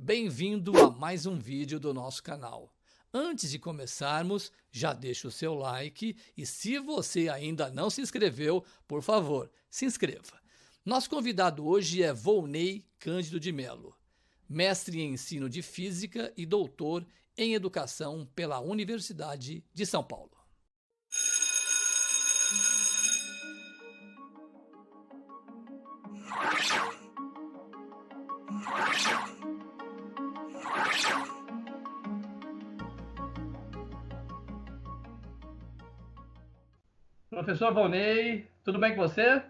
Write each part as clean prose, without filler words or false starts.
Bem-vindo a mais um vídeo do nosso canal. Antes de começarmos, já deixa o seu like e se você ainda não se inscreveu, por favor, se inscreva. Nosso convidado hoje é Volney Cândido de Mello, mestre em ensino de física e doutor em educação pela Universidade de São Paulo. Professor Volney, tudo bem com você?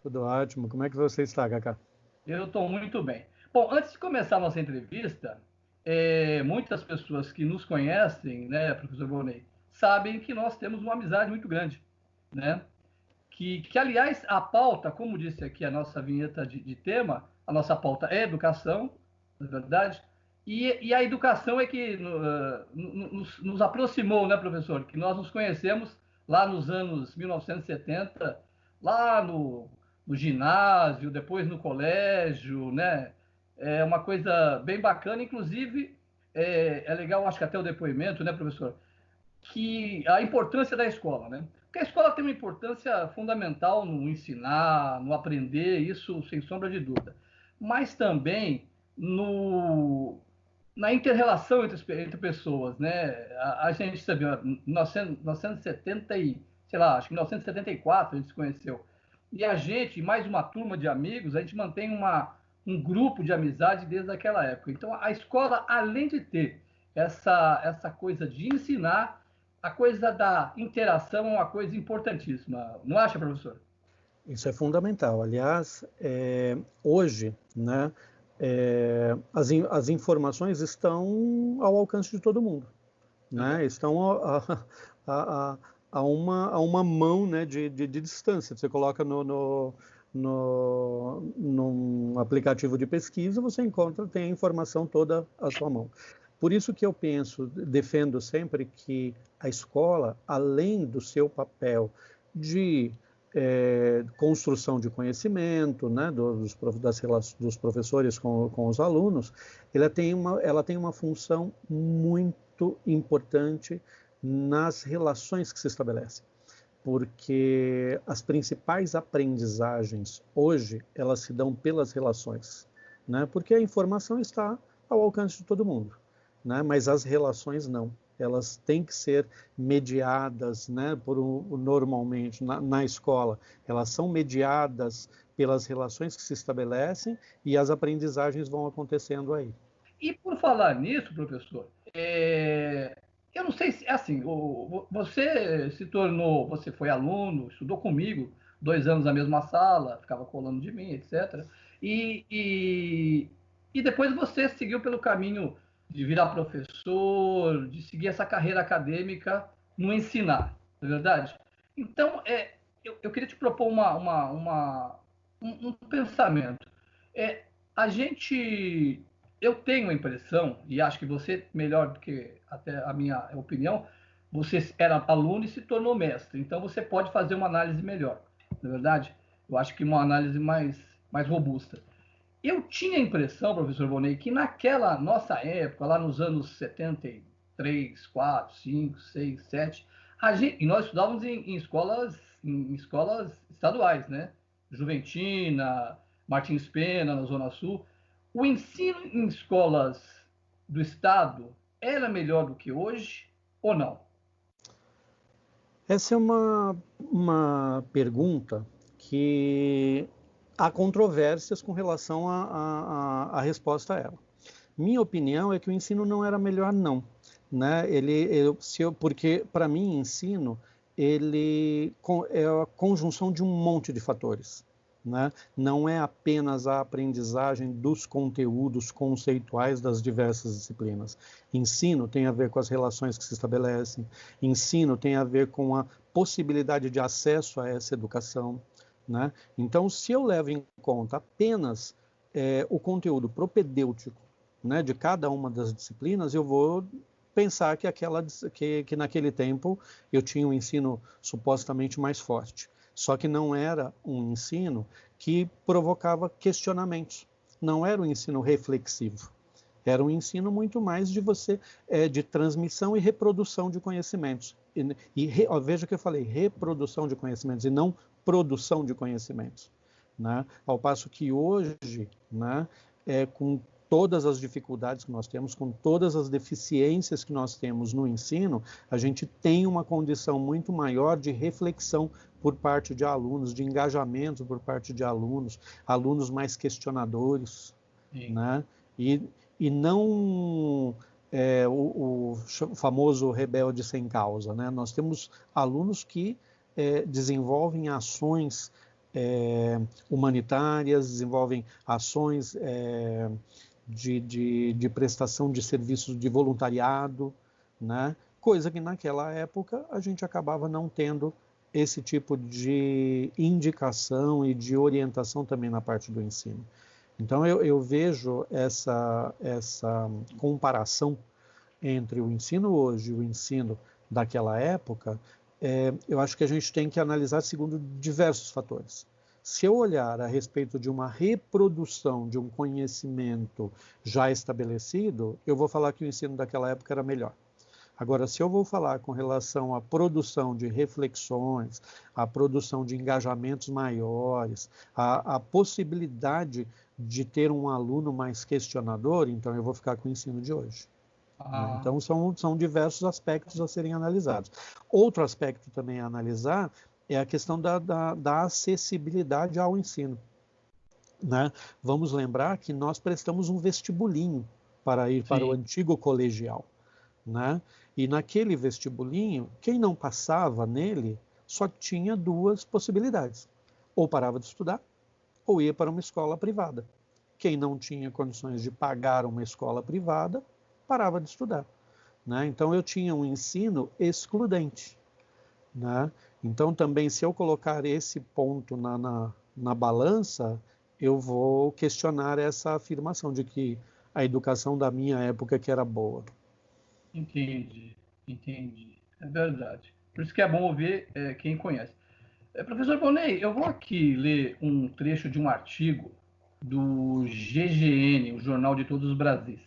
Tudo ótimo. Como é que você está, Cacá? Eu estou muito bem. Bom, antes de começar a nossa entrevista, muitas pessoas que nos conhecem, né, professor Volney, sabem que nós temos uma amizade muito grande, né? Que aliás, a pauta, como disse aqui a nossa vinheta de tema, a nossa pauta é educação, na verdade, e a educação é que nos aproximou, né, professor? Que nós nos conhecemos lá nos anos 1970, lá no ginásio, depois no colégio, né? É uma coisa bem bacana, inclusive é legal, acho que até o depoimento, né, professor? Que a importância da escola, né? Porque a escola tem uma importância fundamental no ensinar, no aprender, isso sem sombra de dúvida. Mas também na inter-relação entre pessoas, né? A gente sabe, 1970 e, sei lá, acho que 1974 a gente se conheceu. E a gente, mais uma turma de amigos, a gente mantém um grupo de amizade desde aquela época. Então, a escola, além de ter essa coisa de ensinar, a coisa da interação é uma coisa importantíssima. Não acha, professor? Isso é fundamental. Aliás, hoje, né, as informações estão ao alcance de todo mundo, né? Estão a uma mão, né, de distância. Você coloca num aplicativo de pesquisa, você tem a informação toda à sua mão. Por isso que eu defendo sempre que a escola, além do seu papel de construção de conhecimento, né, dos professores com os alunos, ela tem uma função muito importante nas relações que se estabelecem. Porque as principais aprendizagens hoje, elas se dão pelas relações, né? Porque a informação está ao alcance de todo mundo, né? Mas as relações não. Elas têm que ser mediadas, né, normalmente na escola. Elas são mediadas pelas relações que se estabelecem e as aprendizagens vão acontecendo aí. E por falar nisso, professor, eu não sei se, assim, você foi aluno, estudou comigo 2 anos na mesma sala, ficava colando de mim, etc. E depois você seguiu pelo caminho de virar professor, de seguir essa carreira acadêmica no ensinar, não é verdade? Então, eu queria te propor um pensamento. A gente eu tenho a impressão, e acho que você, melhor do que até a minha opinião, você era aluno e se tornou mestre, então você pode fazer uma análise melhor, não é verdade? Eu acho que uma análise mais robusta. Eu tinha a impressão, professor Volney, que naquela nossa época, lá nos anos 73, 4, 5, 6, 7, e nós estudávamos em escolas estaduais, né? Juventina, Martins Pena, na Zona Sul. O ensino em escolas do Estado era melhor do que hoje ou não? Essa é uma pergunta que há controvérsias com relação à resposta a ela. Minha opinião é que o ensino não era melhor, não. Né? Porque, para mim, ensino é a conjunção de um monte de fatores. Né? Não é apenas a aprendizagem dos conteúdos conceituais das diversas disciplinas. Ensino tem a ver com as relações que se estabelecem, ensino tem a ver com a possibilidade de acesso a essa educação. Né? Então, se eu levo em conta apenas o conteúdo propedêutico, né, de cada uma das disciplinas, eu vou pensar que naquele tempo eu tinha um ensino supostamente mais forte. Só que não era um ensino que provocava questionamentos. Não era um ensino reflexivo. Era um ensino muito mais de você, de transmissão e reprodução de conhecimentos. Veja que eu falei reprodução de conhecimentos e não produção de conhecimentos, né? Ao passo que hoje, né, com todas as dificuldades que nós temos, com todas as deficiências que nós temos no ensino, a gente tem uma condição muito maior de reflexão por parte de alunos, de engajamento por parte de alunos, alunos mais questionadores, né? E não o famoso rebelde sem causa, né? Nós temos alunos que desenvolvem ações humanitárias, desenvolvem ações de prestação de serviços de voluntariado, né? Coisa que naquela época a gente acabava não tendo esse tipo de indicação e de orientação também na parte do ensino. Então eu vejo essa comparação entre o ensino hoje e o ensino daquela época, eu acho que a gente tem que analisar segundo diversos fatores. Se eu olhar a respeito de uma reprodução de um conhecimento já estabelecido, eu vou falar que o ensino daquela época era melhor. Agora, se eu vou falar com relação à produção de reflexões, à produção de engajamentos maiores, à possibilidade de ter um aluno mais questionador, então eu vou ficar com o ensino de hoje. Então, são diversos aspectos a serem analisados. Outro aspecto também a analisar é a questão da acessibilidade ao ensino, né? Vamos lembrar que nós prestamos um vestibulinho para ir para o antigo colegial, né? E naquele vestibulinho, quem não passava nele só tinha duas possibilidades. Ou parava de estudar, ou ia para uma escola privada. Quem não tinha condições de pagar uma escola privada, parava de estudar, né? Então eu tinha um ensino excludente, né? Então também, se eu colocar esse ponto na balança, eu vou questionar essa afirmação de que a educação da minha época que era boa. Entendi. É verdade. Por isso que é bom ouvir quem conhece. Professor Bonet, eu vou aqui ler um trecho de um artigo do GGN, o Jornal de Todos os Brasis.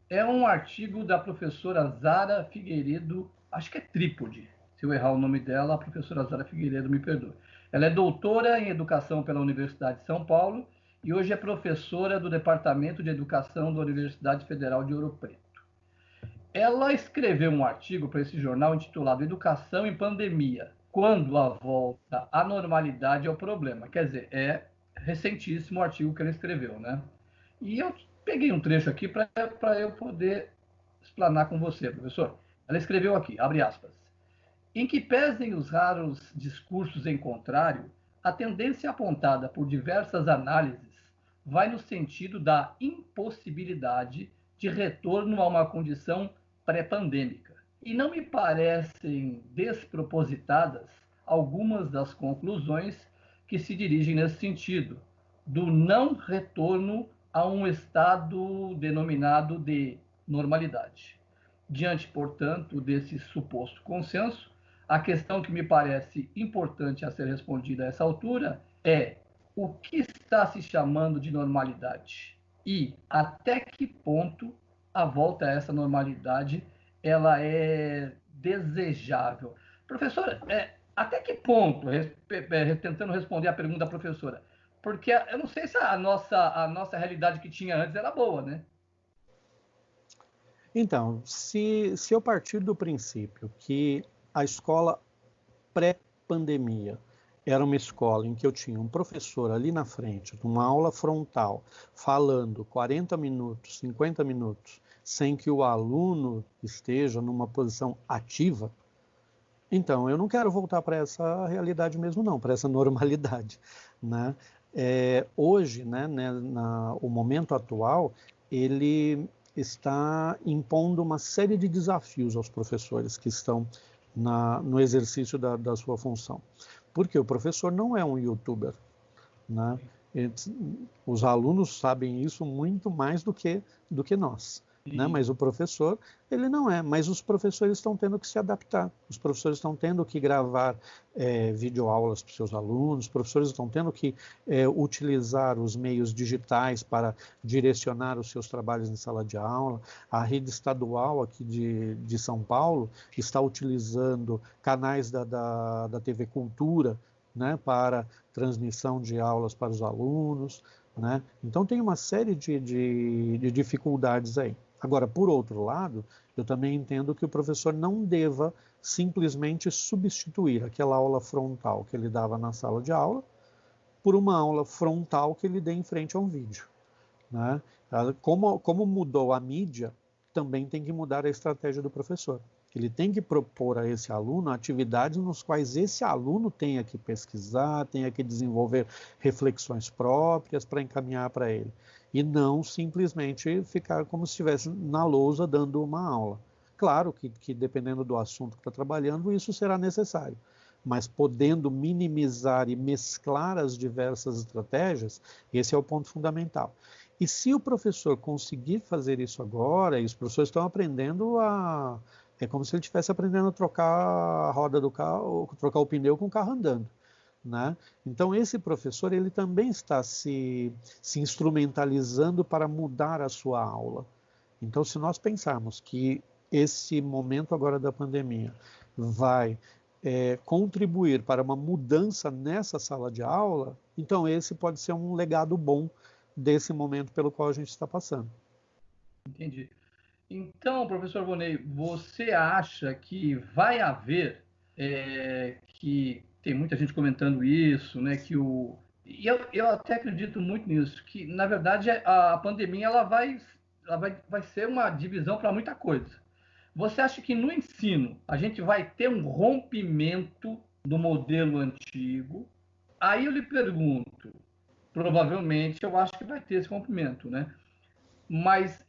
É um artigo da professora Zara Figueiredo, acho que é Trípode. Se eu errar o nome dela, a professora Zara Figueiredo me perdoe. Ela é doutora em Educação pela Universidade de São Paulo e hoje é professora do Departamento de Educação da Universidade Federal de Ouro Preto. Ela escreveu um artigo para esse jornal intitulado Educação em Pandemia, quando a volta à normalidade é o problema. Quer dizer, é recentíssimo o artigo que ela escreveu, né? E eu peguei um trecho aqui para eu poder explanar com você, professor. Ela escreveu aqui, abre aspas, em que pesem os raros discursos em contrário, a tendência apontada por diversas análises vai no sentido da impossibilidade de retorno a uma condição pré-pandêmica. E não me parecem despropositadas algumas das conclusões que se dirigem nesse sentido, do não retorno a um estado denominado de normalidade. Diante, portanto, desse suposto consenso, a questão que me parece importante a ser respondida a essa altura é o que está se chamando de normalidade e até que ponto a volta a essa normalidade ela é desejável. Professora, até que ponto, tentando responder a pergunta da professora, porque eu não sei se a nossa realidade que tinha antes era boa, né? Então, se eu partir do princípio que a escola pré-pandemia era uma escola em que eu tinha um professor ali na frente, numa aula frontal, falando 40 minutos, 50 minutos, sem que o aluno esteja numa posição ativa, então eu não quero voltar para essa realidade mesmo não, para essa normalidade, né? Hoje, né, o momento atual, ele está impondo uma série de desafios aos professores que estão no exercício da sua função. Porque o professor não é um youtuber, né? Os alunos sabem isso muito mais do que nós. né? Mas o professor, ele não é. Mas os professores estão tendo que se adaptar. Os professores estão tendo que gravar videoaulas para os seus alunos. Os professores estão tendo que utilizar os meios digitais para direcionar os seus trabalhos em sala de aula. A rede estadual aqui de São Paulo está utilizando canais da TV Cultura, né, para transmissão de aulas para os alunos, né? Então tem uma série de dificuldades aí. Agora, por outro lado, eu também entendo que o professor não deva simplesmente substituir aquela aula frontal que ele dava na sala de aula por uma aula frontal que ele dê em frente a um vídeo, né? Como mudou a mídia, também tem que mudar a estratégia do professor. Ele tem que propor a esse aluno atividades nos quais esse aluno tenha que pesquisar, tenha que desenvolver reflexões próprias para encaminhar para ele. E não simplesmente ficar como se estivesse na lousa dando uma aula. Claro que dependendo do assunto que está trabalhando, isso será necessário. Mas podendo minimizar e mesclar as diversas estratégias, esse é o ponto fundamental. E se o professor conseguir fazer isso agora, e os professores estão aprendendo é como se ele estivesse aprendendo a trocar a roda do carro, trocar o pneu com o carro andando, né? Então esse professor, ele também está se instrumentalizando para mudar a sua aula. Então se nós pensarmos que esse momento agora da pandemia vai contribuir para uma mudança nessa sala de aula, então esse pode ser um legado bom desse momento pelo qual a gente está passando. Entendi. Então, professor Vonei, você acha que vai haver, que tem muita gente comentando isso, né, e eu até acredito muito nisso, que na verdade a pandemia ela vai ser uma divisão para muita coisa. Você acha que no ensino a gente vai ter um rompimento do modelo antigo? Aí eu lhe pergunto, provavelmente eu acho que vai ter esse rompimento, né? Mas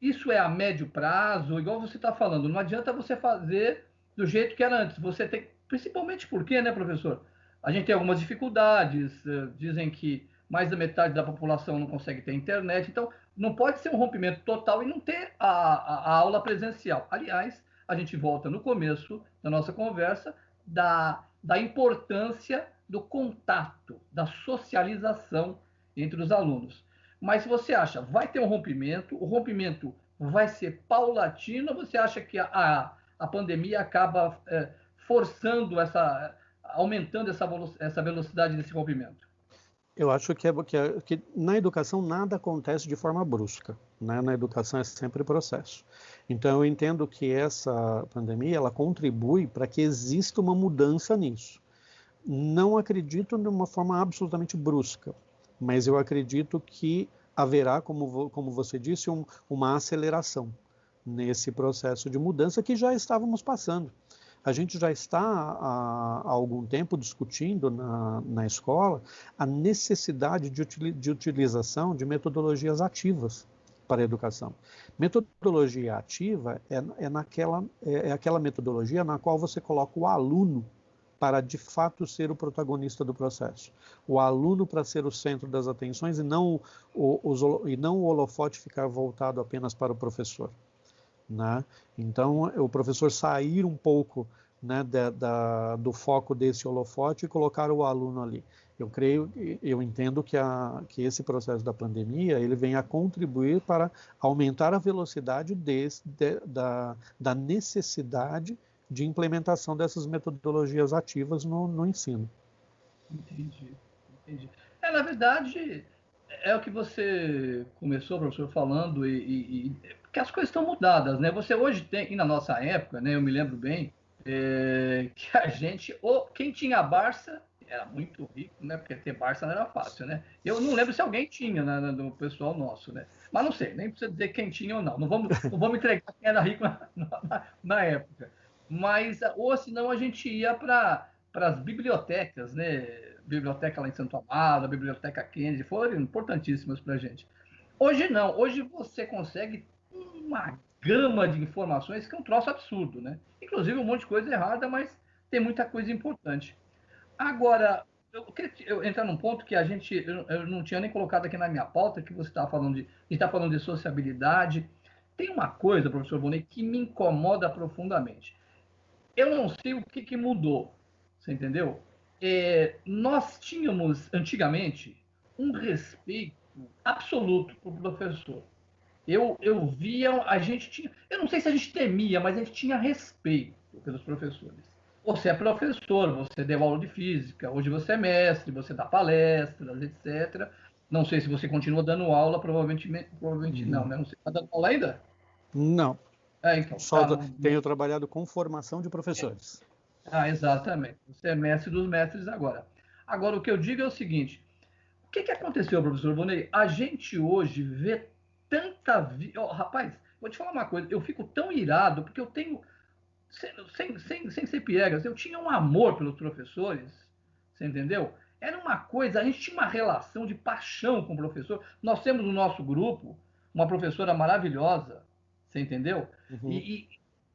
isso é a médio prazo, igual você está falando, não adianta você fazer do jeito que era antes. Você tem, principalmente porque, né, professor? A gente tem algumas dificuldades, dizem que mais da metade da população não consegue ter internet, então não pode ser um rompimento total e não ter a aula presencial. Aliás, a gente volta no começo da nossa conversa da importância do contato, da socialização entre os alunos. Mas se você acha, vai ter um rompimento, o rompimento vai ser paulatino, ou você acha que a pandemia acaba forçando aumentando essa velocidade desse rompimento? Eu acho que na educação nada acontece de forma brusca, né? Na educação é sempre processo. Então eu entendo que essa pandemia ela contribui para que exista uma mudança nisso. Não acredito de uma forma absolutamente brusca, mas eu acredito que haverá, como você disse, uma aceleração nesse processo de mudança que já estávamos passando. A gente já está há algum tempo discutindo na escola a necessidade de utilização de metodologias ativas para a educação. Metodologia ativa é aquela metodologia na qual você coloca o aluno para de fato ser o protagonista do processo. O aluno para ser o centro das atenções e não o holofote ficar voltado apenas para o professor, né? Então, o professor sair um pouco, né, do foco desse holofote e colocar o aluno ali. Eu entendo que esse processo da pandemia ele vem a contribuir para aumentar a velocidade da necessidade de implementação dessas metodologias ativas no ensino. Entendi. Na verdade, é o que você começou, professor, falando, porque as coisas estão mudadas, né? Você hoje tem, e na nossa época, né, eu me lembro bem, que a gente, quem tinha Barça, era muito rico, né? Porque ter Barça não era fácil, né? Eu não lembro se alguém tinha, né, do pessoal nosso, né? Mas não sei, nem precisa dizer quem tinha ou não. Não vamos entregar quem era rico na época. Mas, ou senão a gente ia para as bibliotecas, né? Biblioteca lá em Santo Amaro, a Biblioteca Kennedy, foram importantíssimas para a gente. Hoje não, hoje você consegue uma gama de informações que é um troço absurdo, né? Inclusive um monte de coisa errada, mas tem muita coisa importante. Agora, eu queria entrar num ponto que eu não tinha nem colocado aqui na minha pauta, que você estava falando a gente está falando de sociabilidade. Tem uma coisa, professor Bonet, que me incomoda profundamente. Eu não sei o que mudou, você entendeu? Nós tínhamos, antigamente, um respeito absoluto para o professor. Eu via, a gente tinha, eu não sei se a gente temia, mas a gente tinha respeito pelos professores. Você é professor, você deu aula de física, hoje você é mestre, você dá palestras, etc. Não sei se você continua dando aula, provavelmente não, né? Não sei, está dando aula ainda? Não, Então, só tá, tenho trabalhado com formação de professores. exatamente. Você é mestre dos mestres agora. Agora, o que eu digo é o seguinte: o que aconteceu, professor Bonet? A gente hoje vê tanta. Rapaz, vou te falar uma coisa. Eu fico tão irado porque eu tenho. Sem ser piegas, eu tinha um amor pelos professores. Você entendeu? Era uma coisa. A gente tinha uma relação de paixão com o professor. Nós temos no nosso grupo uma professora maravilhosa. Você entendeu? Uhum.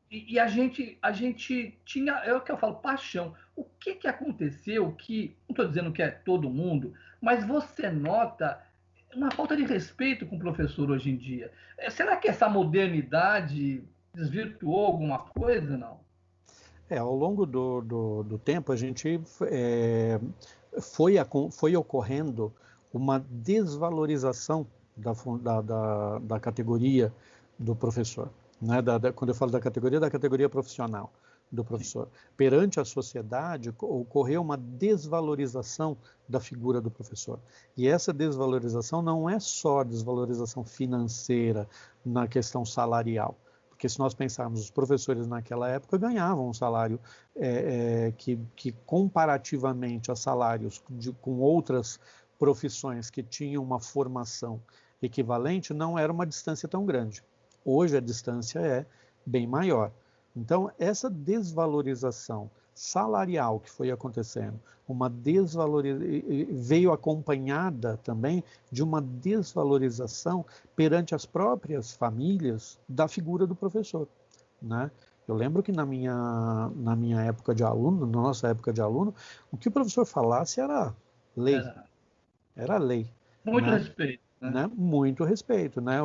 E a gente tinha, é o que eu falo, paixão. O que aconteceu que, não estou dizendo que é todo mundo, mas você nota uma falta de respeito com o professor hoje em dia. Será que essa modernidade desvirtuou alguma coisa, não? Ao longo do tempo, a gente foi ocorrendo uma desvalorização da categoria do professor. Né? Quando eu falo da categoria profissional do professor. Perante a sociedade, ocorreu uma desvalorização da figura do professor. E essa desvalorização não é só desvalorização financeira na questão salarial. Porque se nós pensarmos, os professores naquela época ganhavam um salário que comparativamente a salários com outras profissões que tinham uma formação equivalente, não era uma distância tão grande. Hoje a distância é bem maior. Então, essa desvalorização salarial que foi acontecendo, veio acompanhada também de uma desvalorização perante as próprias famílias da figura do professor, né? Eu lembro que na minha época de aluno, na nossa época de aluno, o que o professor falasse era lei. Era lei. Muito Né? respeito. Né? Muito respeito. Né?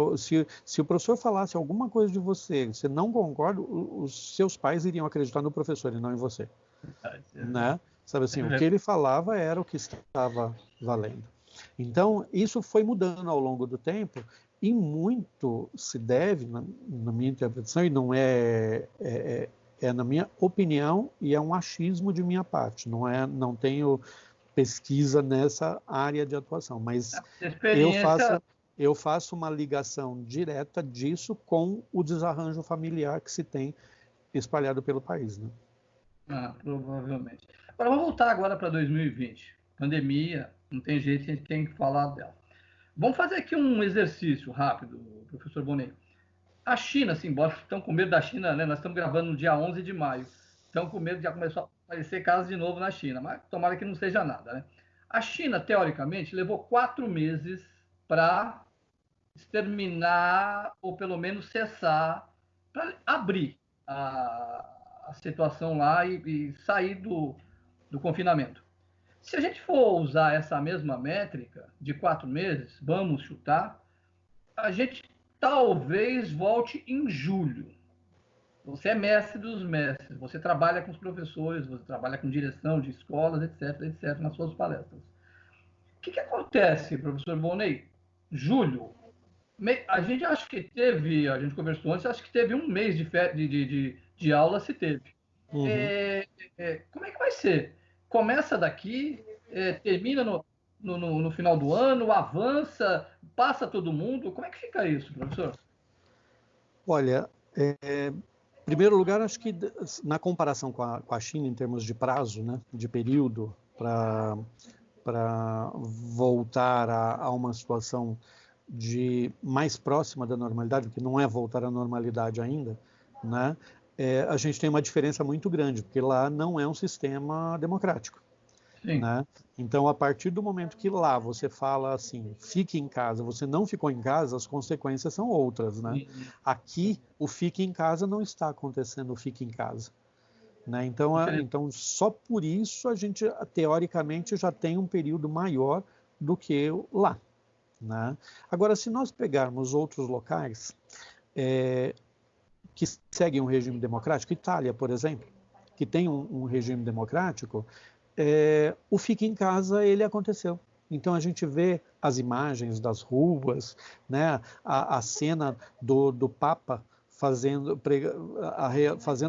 Se o professor falasse alguma coisa de você, você não concorda, os seus pais iriam acreditar no professor e não em você. Né? Sabe assim, o que ele falava era o que estava valendo. Então, isso foi mudando ao longo do tempo e muito se deve, na minha interpretação, e não é na minha opinião, e é um achismo de minha parte, não tenho pesquisa nessa área de atuação, mas eu faço uma ligação direta disso com o desarranjo familiar que se tem espalhado pelo país. Né? Provavelmente. Agora, vamos voltar agora para 2020. Pandemia, não tem jeito, a gente tem que falar dela. Vamos fazer aqui um exercício rápido, professor Bonet. A China, assim, estão com medo da China, né? Nós estamos gravando no dia 11 de maio. Estão com medo, já começou a aparecer casos de novo na China, mas tomara que não seja nada, né? A China, teoricamente, levou 4 meses para exterminar, ou pelo menos cessar, para abrir a situação lá e sair do confinamento. Se a gente for usar essa mesma métrica de 4 meses, vamos chutar, a gente talvez volte em julho. Você é mestre dos mestres, você trabalha com os professores, você trabalha com direção de escolas, etc, nas suas palestras. O que acontece, professor Bonet? Julho, a gente acha que teve, a gente conversou antes, acho que teve um mês de aula, se teve. Uhum. Como é que vai ser? Começa daqui, termina no final do ano, avança, passa todo mundo? Como é que fica isso, professor? Olha, em primeiro lugar, acho que na comparação com a China, em termos de prazo, né, de período para voltar a uma situação mais próxima da normalidade, porque não é voltar à normalidade ainda, né, a gente tem uma diferença muito grande, porque lá não é um sistema democrático. Né? Então, a partir do momento que lá você fala assim, fique em casa, você não ficou em casa, as consequências são outras. Né? Aqui, o fique em casa não está acontecendo o fique em casa. Né? Então, só por isso a gente, teoricamente, já tem um período maior do que lá. Né? Agora, se nós pegarmos outros locais, que seguem um regime democrático, Itália, por exemplo, que tem um regime democrático, o fique em casa, ele aconteceu. Então a gente vê as imagens das ruas, né, a cena do Papa fazendo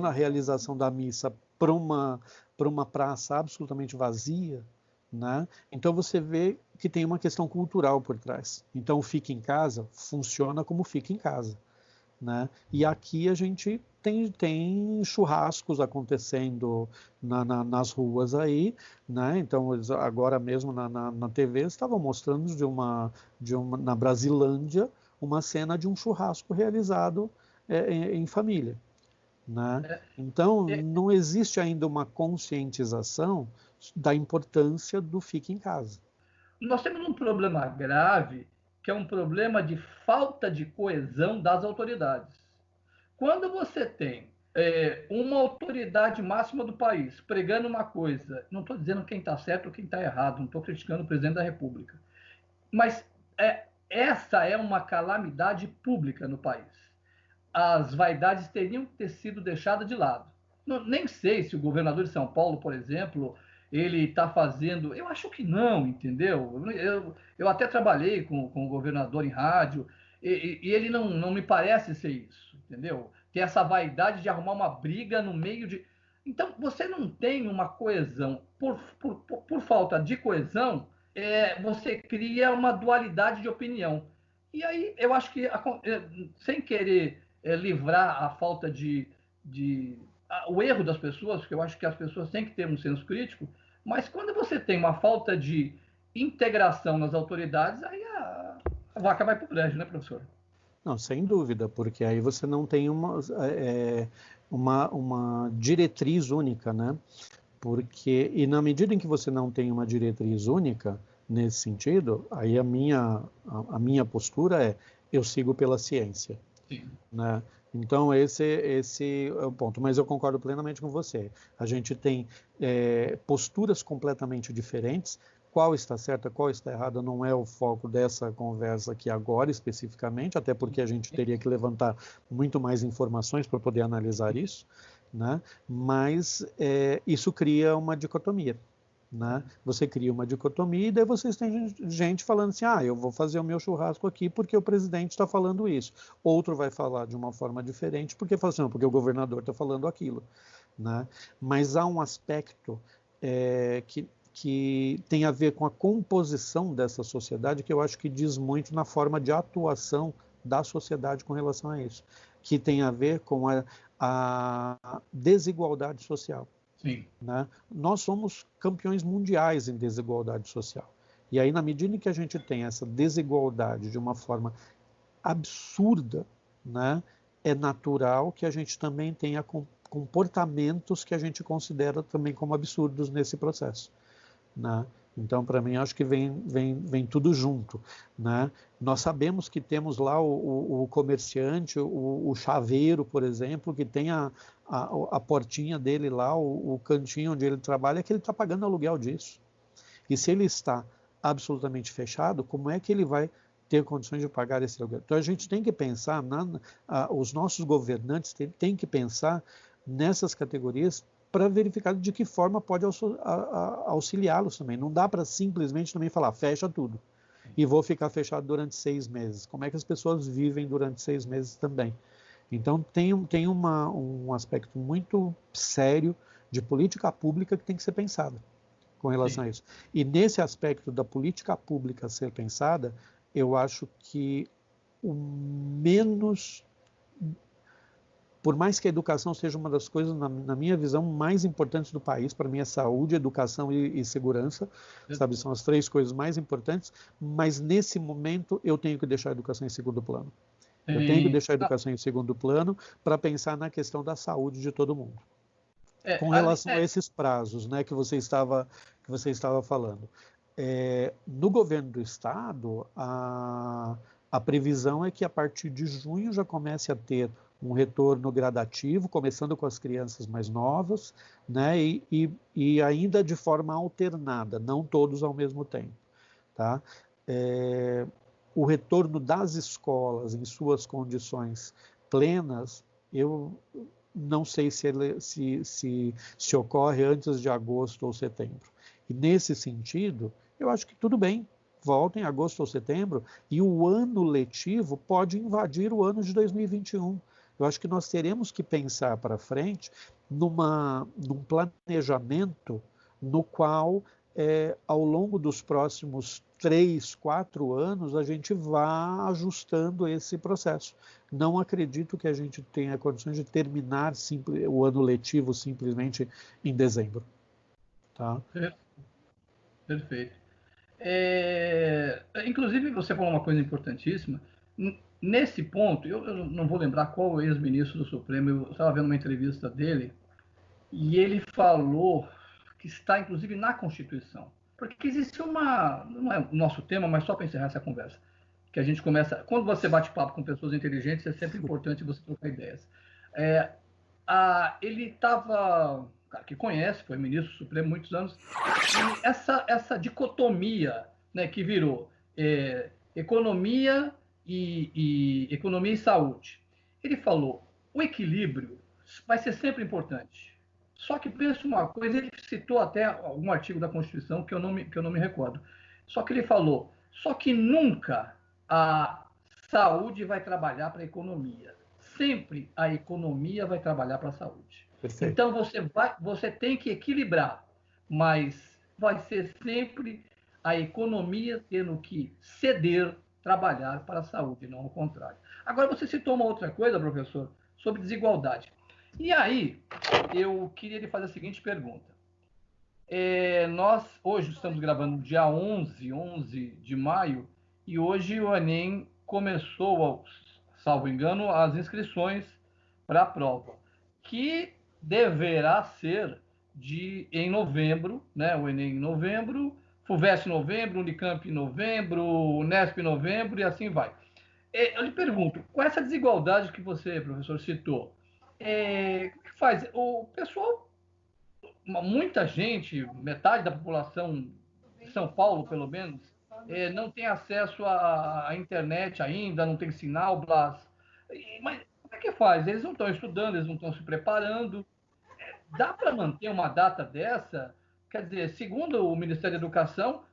a realização da missa para uma praça absolutamente vazia, né? Então você vê que tem uma questão cultural por trás. Então o fique em casa funciona como fique em casa, né? E aqui a gente tem churrascos acontecendo nas ruas aí, né? Então agora mesmo na TV estavam mostrando na Brasilândia uma cena de um churrasco realizado em família, né? Então não existe ainda uma conscientização da importância do fique em casa. Nós temos um problema grave, que é um problema de falta de coesão das autoridades. Quando você tem uma autoridade máxima do país pregando uma coisa, não estou dizendo quem está certo ou quem está errado, não estou criticando o presidente da República, mas essa é uma calamidade pública no país. As vaidades teriam que ter sido deixadas de lado. Nem sei se o governador de São Paulo, por exemplo, ele está fazendo. Eu acho que não, entendeu? Eu até trabalhei com o governador em rádio e ele não me parece ser isso, entendeu? Ter essa vaidade de arrumar uma briga no meio de. Então, você não tem uma coesão. Por falta de coesão, você cria uma dualidade de opinião. E aí, eu acho que, sem querer livrar a falta o erro das pessoas, porque eu acho que as pessoas têm que ter um senso crítico, mas quando você tem uma falta de integração nas autoridades, aí a vaca vai para o brejo, né, professor? Não, sem dúvida, porque aí você não tem uma diretriz única, né? E na medida em que você não tem uma diretriz única nesse sentido, aí a minha postura é: eu sigo pela ciência. Sim. Né? Então esse é o ponto, mas eu concordo plenamente com você. A gente tem posturas completamente diferentes. Qual está certa, qual está errada, não é o foco dessa conversa aqui agora especificamente, até porque a gente teria que levantar muito mais informações para poder analisar isso, né? Mas isso cria uma dicotomia. Né? Você cria uma dicotomia e daí vocês têm gente falando assim: eu vou fazer o meu churrasco aqui porque o presidente está falando isso. Outro vai falar de uma forma diferente porque fala assim, não, porque o governador está falando aquilo. Né? Mas há um aspecto que tem a ver com a composição dessa sociedade, que eu acho que diz muito na forma de atuação da sociedade com relação a isso, que tem a ver com a desigualdade social. Sim. Né? Nós somos campeões mundiais em desigualdade social. E aí, na medida em que a gente tem essa desigualdade de uma forma absurda, né, é natural que a gente também tenha comportamentos que a gente considera também como absurdos nesse processo. Né? Então, para mim, acho que vem tudo junto. Né? Nós sabemos que temos lá o comerciante, o chaveiro, por exemplo, que tem a portinha dele lá, o cantinho onde ele trabalha, que ele está pagando aluguel disso. E se ele está absolutamente fechado, como é que ele vai ter condições de pagar esse aluguel? Então, a gente tem que pensar, os nossos governantes têm que pensar nessas categorias para verificar de que forma pode auxiliá-los também. Não dá para simplesmente também falar, fecha tudo, e vou ficar fechado durante 6 meses. Como é que as pessoas vivem durante 6 meses também? Então, tem um aspecto muito sério de política pública que tem que ser pensado com relação a isso. E nesse aspecto da política pública ser pensada, eu acho que o menos... Por mais que a educação seja uma das coisas, na minha visão, mais importantes do país, para mim é saúde, educação e segurança, sabe? São as 3 coisas mais importantes, mas nesse momento eu tenho que deixar a educação em segundo plano. Eu tenho que deixar a educação em segundo plano para pensar na questão da saúde de todo mundo. Com relação a esses prazos, né, que você estava falando. No governo do Estado, a previsão é que a partir de junho já comece a ter um retorno gradativo, começando com as crianças mais novas, né, e ainda de forma alternada, não todos ao mesmo tempo. Tá? O retorno das escolas em suas condições plenas, eu não sei se ocorre antes de agosto ou setembro. E nesse sentido, eu acho que tudo bem, voltem em agosto ou setembro, e o ano letivo pode invadir o ano de 2021. Eu acho que nós teremos que pensar para frente num planejamento no qual, ao longo dos próximos 3, 4 anos, a gente vá ajustando esse processo. Não acredito que a gente tenha condições de terminar o ano letivo simplesmente em dezembro. Tá? Perfeito. Inclusive, você falou uma coisa importantíssima. Nesse ponto, eu não vou lembrar qual ex-ministro do Supremo, eu estava vendo uma entrevista dele, e ele falou que está, inclusive, na Constituição. Porque existe não é o nosso tema, mas só para encerrar essa conversa, que a gente começa... Quando você bate papo com pessoas inteligentes, é sempre importante você trocar ideias. Ele estava... cara que conhece, foi ministro do Supremo há muitos anos, e essa dicotomia, né, que virou economia e saúde. Ele falou, o equilíbrio vai ser sempre importante. Só que pensa uma coisa, ele citou até algum artigo da Constituição que eu não me recordo. Só que ele falou, só que nunca a saúde vai trabalhar para a economia. Sempre a economia vai trabalhar para a saúde. Perfeito. Então você tem que equilibrar, mas vai ser sempre a economia tendo que ceder, trabalhar para a saúde, não ao contrário. Agora você citou uma outra coisa, professor, sobre desigualdade. E aí, eu queria lhe fazer a seguinte pergunta. Nós hoje estamos gravando no dia 11 de maio, e hoje o Enem começou, salvo engano, as inscrições para a prova, que deverá ser em novembro, né? O Enem em novembro, FUVEST em novembro, Unicamp em novembro, Unesp em novembro, e assim vai. Eu lhe pergunto, com essa desigualdade que você, professor, citou, o que faz? O pessoal, muita gente, metade da população de São Paulo, pelo menos, não tem acesso à internet ainda, não tem sinal, Blas. Mas como é que faz? Eles não estão estudando, eles não estão se preparando. Dá para manter uma data dessa? Quer dizer, segundo o Ministério da Educação,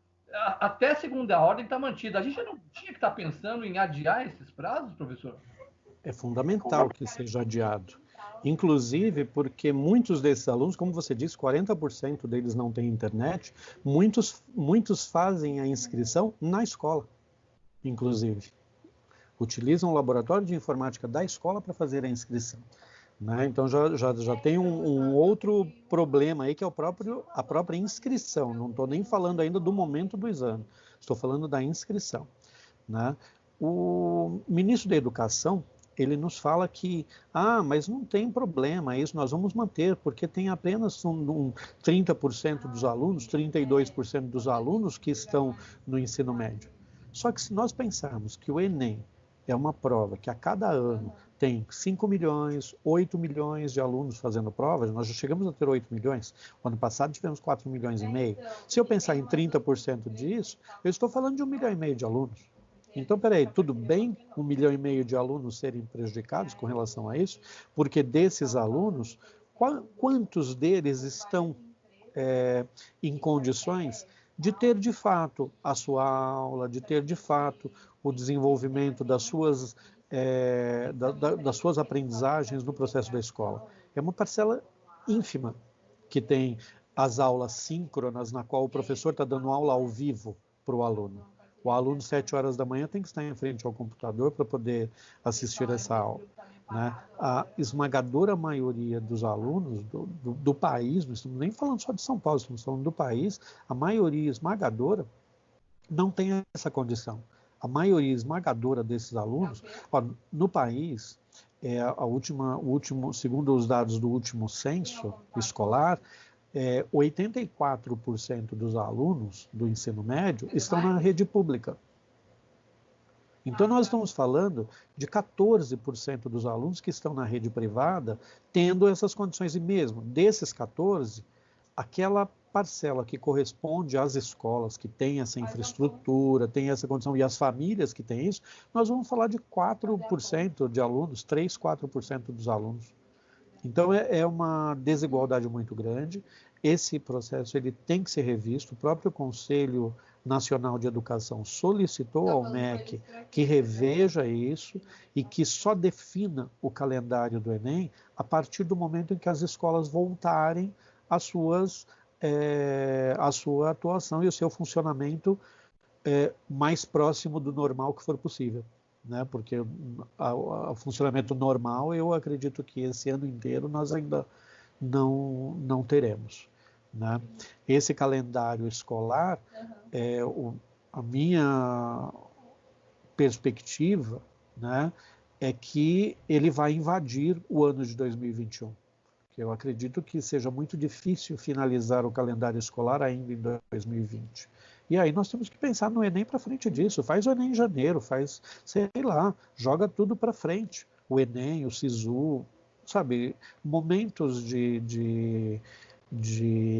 até segunda ordem está mantida. A gente não tinha que estar pensando em adiar esses prazos, professor? É fundamental que seja adiado. Inclusive porque muitos desses alunos, como você disse, 40% deles não têm internet, muitos fazem a inscrição na escola, inclusive. Utilizam o laboratório de informática da escola para fazer a inscrição. Né? Então já tem um outro problema aí, que é a própria inscrição. Não estou nem falando ainda do momento do exame, estou falando da inscrição. Né? O ministro da Educação, ele nos fala que, mas não tem problema, isso nós vamos manter, porque tem apenas 30% dos alunos, 32% dos alunos que estão no ensino médio. Só que se nós pensarmos que o Enem é uma prova que a cada ano tem 5 milhões, 8 milhões de alunos fazendo provas, nós já chegamos a ter 8 milhões, o ano passado tivemos 4 milhões e meio. Se eu pensar em 30% disso, eu estou falando de 1,5 milhão de alunos. Então, peraí, tudo bem 1,5 milhão de alunos serem prejudicados com relação a isso? Porque desses alunos, quantos deles estão em condições de ter de fato a sua aula, de ter de fato o desenvolvimento das suas aprendizagens no processo da escola? É uma parcela ínfima que tem as aulas síncronas, na qual o professor está dando aula ao vivo para o aluno. O aluno, 7 horas da manhã, tem que estar em frente ao computador para poder assistir essa aula. Né? A esmagadora maioria dos alunos do país, não estamos nem falando só de São Paulo, estamos falando do país, a maioria esmagadora não tem essa condição. A maioria esmagadora desses alunos, no país, segundo os dados do último censo escolar, 84% dos alunos do ensino médio estão na rede pública. Então, nós estamos falando de 14% dos alunos que estão na rede privada tendo essas condições. E mesmo desses 14, aquela parcela que corresponde às escolas que têm essa infraestrutura, têm essa condição, e as famílias que têm isso, nós vamos falar de 4% de alunos, 3, 4% dos alunos. Então, é uma desigualdade muito grande. Esse processo ele tem que ser revisto. O próprio Conselho Nacional de Educação solicitou ao MEC que reveja isso e que só defina o calendário do Enem a partir do momento em que as escolas voltarem a sua atuação e o seu funcionamento mais próximo do normal que for possível. Né? Porque o funcionamento normal, eu acredito que esse ano inteiro nós ainda não teremos. Né? Esse calendário escolar, a minha perspectiva, né, é que ele vai invadir o ano de 2021. Que eu acredito que seja muito difícil finalizar o calendário escolar ainda em 2020. E aí nós temos que pensar no Enem para frente disso. Faz o Enem em janeiro, sei lá, joga tudo para frente. O Enem, o SISU, sabe, momentos de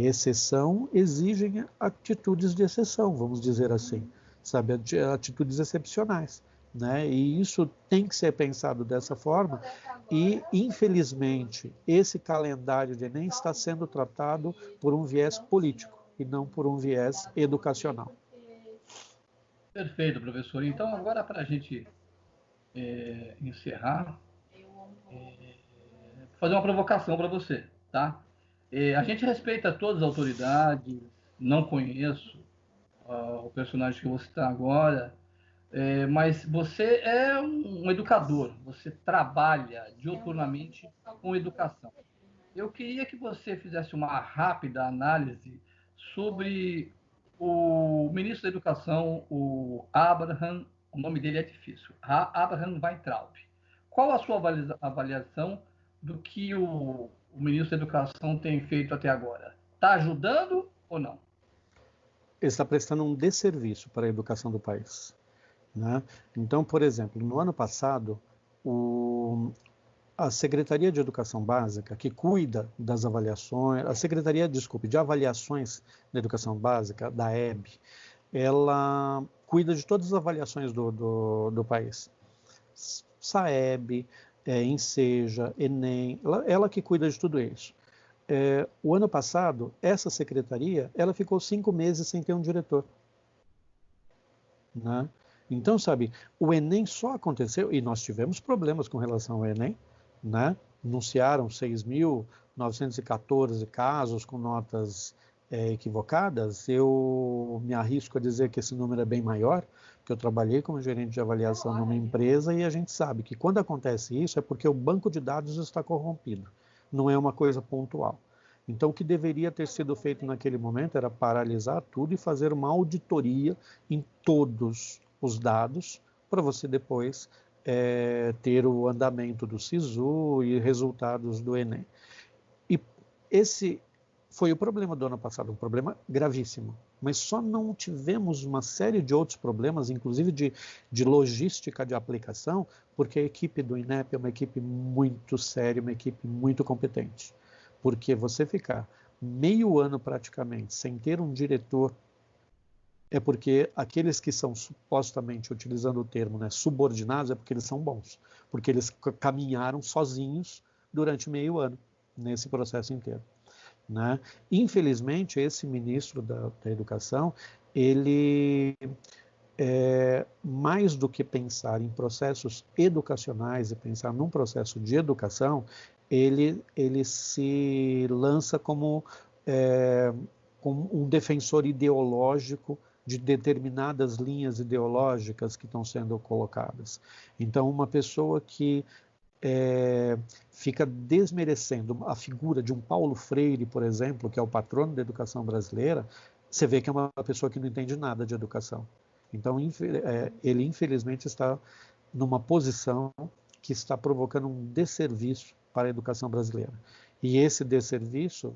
exceção exigem atitudes de exceção, vamos dizer assim, sabe, atitudes excepcionais. Né? E isso tem que ser pensado dessa forma e, infelizmente, esse calendário de Enem está sendo tratado por um viés político e não por um viés educacional. Perfeito, professor. Então, agora para a gente encerrar, vou fazer uma provocação para você, tá? A gente respeita todas as autoridades, não conheço o personagem que eu vou citar agora, mas você é um educador, você trabalha diuturnamente com educação. Eu queria que você fizesse uma rápida análise sobre o ministro da Educação, o nome dele é difícil, Abraham Weintraub. Qual a sua avaliação do que o ministro da Educação tem feito até agora? Está ajudando ou não? Ele está prestando um desserviço para a educação do país. Né? Então, por exemplo, no ano passado, a Secretaria de Educação Básica, que cuida das avaliações, a Secretaria, de Avaliações da Educação Básica, da EB, ela cuida de todas as avaliações do país. SAEB, Enseja, Enem, ela que cuida de tudo isso. O ano passado, essa secretaria, ela ficou 5 meses sem ter um diretor. Né? Então, sabe, o Enem só aconteceu, e nós tivemos problemas com relação ao Enem, né? Anunciaram 6.914 casos com notas equivocadas. Eu me arrisco a dizer que esse número é bem maior, porque eu trabalhei como gerente de avaliação numa empresa e a gente sabe que quando acontece isso é porque o banco de dados está corrompido, não é uma coisa pontual. Então, o que deveria ter sido feito naquele momento era paralisar tudo e fazer uma auditoria em todos os dados para você depois ter o andamento do SISU e resultados do Enem. E esse foi o problema do ano passado, um problema gravíssimo. Mas só não tivemos uma série de outros problemas, inclusive de logística de aplicação, porque a equipe do INEP é uma equipe muito séria, uma equipe muito competente. Porque você ficar meio ano praticamente sem ter um diretor é porque aqueles que são supostamente, utilizando o termo, né, subordinados, é porque eles são bons, porque eles caminharam sozinhos durante meio ano nesse processo inteiro. Né? Infelizmente, esse ministro da Educação, ele, mais do que pensar em processos educacionais e pensar num processo de educação, ele se lança como um defensor ideológico de determinadas linhas ideológicas que estão sendo colocadas. Então, uma pessoa que fica desmerecendo a figura de um Paulo Freire, por exemplo, que é o patrono da educação brasileira, você vê que é uma pessoa que não entende nada de educação. Então, ele infelizmente está numa posição que está provocando um desserviço para a educação brasileira. E esse desserviço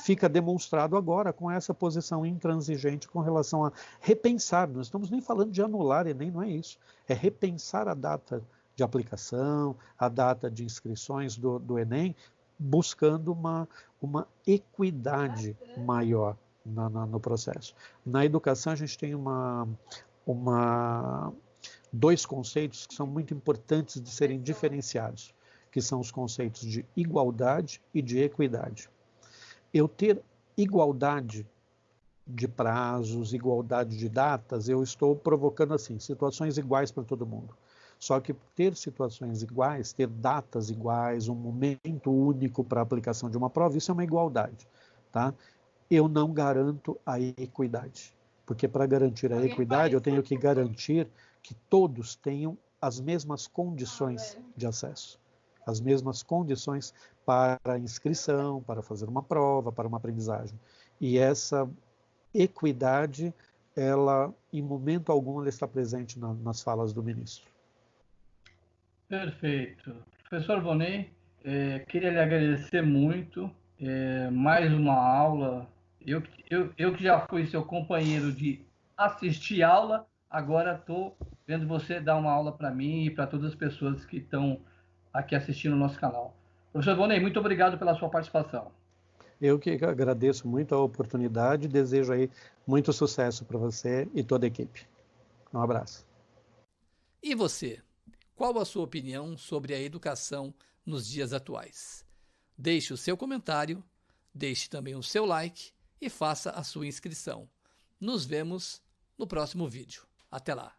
fica demonstrado agora com essa posição intransigente com relação a repensar. Não estamos nem falando de anular Enem, não é isso. É repensar a data de aplicação, a data de inscrições do Enem, buscando uma equidade maior. no processo. Na educação, a gente tem dois conceitos que são muito importantes de serem diferenciados, que são os conceitos de igualdade e de equidade. Eu ter igualdade de prazos, igualdade de datas, eu estou provocando assim, situações iguais para todo mundo. Só que ter situações iguais, ter datas iguais, um momento único para a aplicação de uma prova, isso é uma igualdade, tá? Eu não garanto a equidade, porque para garantir a equidade eu tenho que garantir que todos tenham as mesmas condições de acesso, as mesmas condições para inscrição, para fazer uma prova, para uma aprendizagem. E essa equidade, ela, em momento algum, ela está presente nas falas do ministro. Perfeito. Professor Vonei, queria lhe agradecer muito. Mais uma aula. Eu que já fui seu companheiro de assistir aula, agora estou vendo você dar uma aula para mim e para todas as pessoas que estão aqui assistindo o nosso canal. Professor Vonei, muito obrigado pela sua participação. Eu que agradeço muito a oportunidade e desejo aí muito sucesso para você e toda a equipe. Um abraço. E você? Qual a sua opinião sobre a educação nos dias atuais? Deixe o seu comentário, deixe também o seu like e faça a sua inscrição. Nos vemos no próximo vídeo. Até lá!